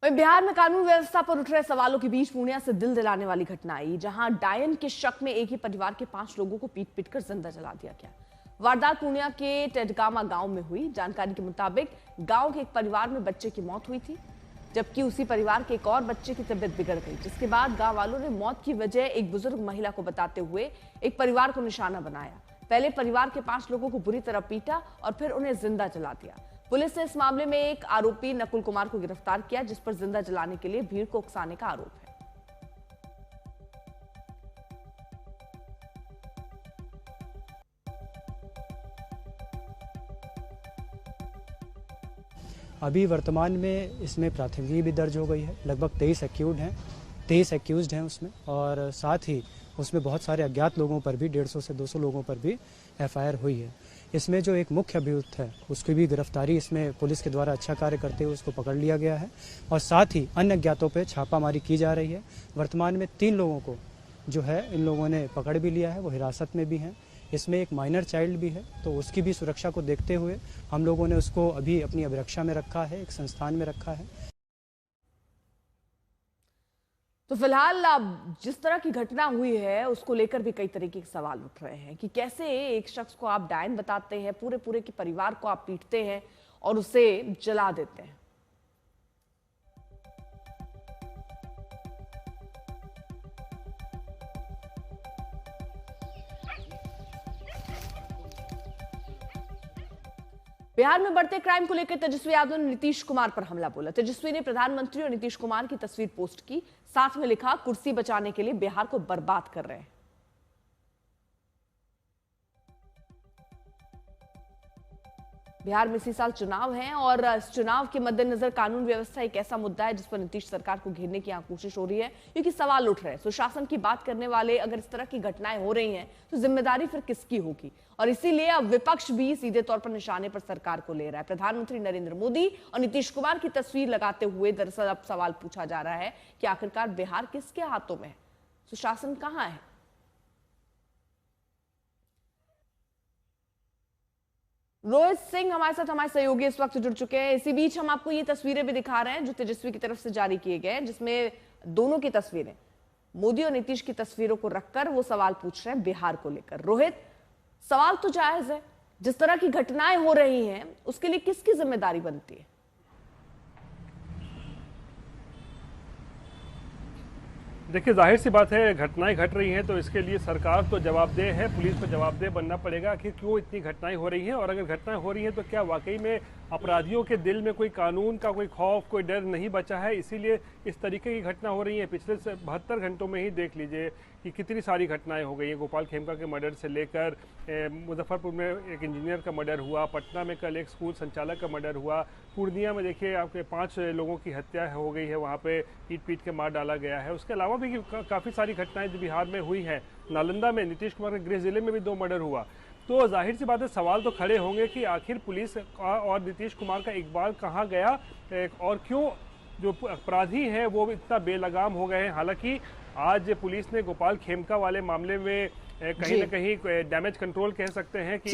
वहीं बिहार में कानून व्यवस्था पर उठ रहे सवालों के बीच पूर्णिया से दिल दिलाने वाली घटना आई, जहां डायन के शक में एक ही परिवार के 5 लोगों को पीट पीट कर जिंदा जला दिया गया। वारदात पूर्णिया के टेडगामा गांव में हुई। जानकारी के मुताबिक गांव के एक परिवार में बच्चे की मौत हुई थी, जबकि उसी परिवार के एक और बच्चे की तबीयत बिगड़ गई, जिसके बाद गांव वालों ने मौत की वजह एक बुजुर्ग महिला को बताते हुए एक परिवार को निशाना बनाया। पहले परिवार के 5 लोगों को बुरी तरह पीटा और फिर उन्हें जिंदा जला दिया। पुलिस ने इस मामले में एक आरोपी नकुल कुमार को गिरफ्तार किया, जिस पर जिंदा जलाने के लिए भीड़ को उकसाने का आरोप है। अभी वर्तमान में इसमें प्राथमिकी भी दर्ज हो गई है। लगभग 23 एक्यूज्ड हैं उसमें, और साथ ही उसमें बहुत सारे अज्ञात लोगों पर भी 150 से 200 लोगों पर भी एफआईआर हुई है। इसमें जो एक मुख्य अभियुक्त है उसकी भी गिरफ्तारी इसमें पुलिस के द्वारा अच्छा कार्य करते हुए उसको पकड़ लिया गया है, और साथ ही अन्य अज्ञातों पर छापामारी की जा रही है। वर्तमान में 3 लोगों को जो है इन लोगों ने पकड़ भी लिया है, वो हिरासत में भी हैं। इसमें एक माइनर चाइल्ड भी है, तो उसकी भी सुरक्षा को देखते हुए हम लोगों ने उसको अभी अपनी अभिरक्षा में रखा है, एक संस्थान में रखा है। तो फिलहाल अब जिस तरह की घटना हुई है उसको लेकर भी कई तरीके के सवाल उठ रहे हैं कि कैसे एक शख्स को आप डायन बताते हैं, पूरे के परिवार को आप पीटते हैं और उसे जला देते हैं। बिहार में बढ़ते क्राइम को लेकर तेजस्वी यादव ने नीतीश कुमार पर हमला बोला। तेजस्वी ने प्रधानमंत्री और नीतीश कुमार की तस्वीर पोस्ट की, साथ में लिखा, कुर्सी बचाने के लिए बिहार को बर्बाद कर रहे हैं। बिहार में इसी साल चुनाव हैं और इस चुनाव के मद्देनजर कानून व्यवस्था एक ऐसा मुद्दा है जिस पर नीतीश सरकार को घेरने की कोशिश हो रही है, क्योंकि सवाल उठ रहे हैं। सुशासन की बात करने वाले अगर इस तरह की घटनाएं हो रही हैं तो जिम्मेदारी फिर किसकी होगी? और इसीलिए अब विपक्ष भी सीधे तौर पर निशाने पर सरकार को ले रहा है। प्रधानमंत्री नरेंद्र मोदी और नीतीश कुमार की तस्वीर लगाते हुए दरअसल अब सवाल पूछा जा रहा है कि आखिरकार बिहार किसके हाथों में है, सुशासन कहां है? रोहित सिंह हमारे साथ, हमारे सहयोगी इस वक्त जुड़ चुके हैं। इसी बीच हम आपको ये तस्वीरें भी दिखा रहे हैं जो तेजस्वी की तरफ से जारी किए गए हैं, जिसमें दोनों की तस्वीरें, मोदी और नीतीश की तस्वीरों को रखकर वो सवाल पूछ रहे हैं बिहार को लेकर। रोहित, सवाल तो जायज है, जिस तरह की घटनाएं हो रही हैं उसके लिए किसकी जिम्मेदारी बनती है? देखिए, जाहिर सी बात है, घटनाएं घट रही हैं तो इसके लिए सरकार तो जवाबदेह है, पुलिस को जवाबदेह बनना पड़ेगा कि क्यों इतनी घटनाएं हो रही हैं। और अगर घटनाएं हो रही हैं तो क्या वाकई में अपराधियों के दिल में कोई कानून का कोई खौफ, कोई डर नहीं बचा है, इसीलिए इस तरीके की घटना हो रही है। पिछले 72 घंटों में ही देख लीजिए कि कितनी सारी घटनाएं हो गई हैं। गोपाल खेमका के मर्डर से लेकर मुजफ्फरपुर में एक इंजीनियर का मर्डर हुआ, पटना में कल एक स्कूल संचालक का मर्डर हुआ, पूर्णिया में देखिए आपके 5 लोगों की हत्या हो गई है, वहाँ पे पीट के मार डाला गया है। उसके अलावा भी काफ़ी सारी घटनाएं जो बिहार में हुई हैं। नालंदा में नीतीश कुमार के गृह जिले में भी 2 मर्डर हुआ। तो जाहिर सी बात है, सवाल तो खड़े होंगे कि आखिर पुलिस और नीतीश कुमार का इकबाल कहाँ गया और क्यों जो अपराधी हैं वो इतना बेलगाम हो गए हैं। हालांकि आज पुलिस ने गोपाल खेमका वाले मामले में कहीं ना कहीं डैमेज कंट्रोल कह सकते हैं कि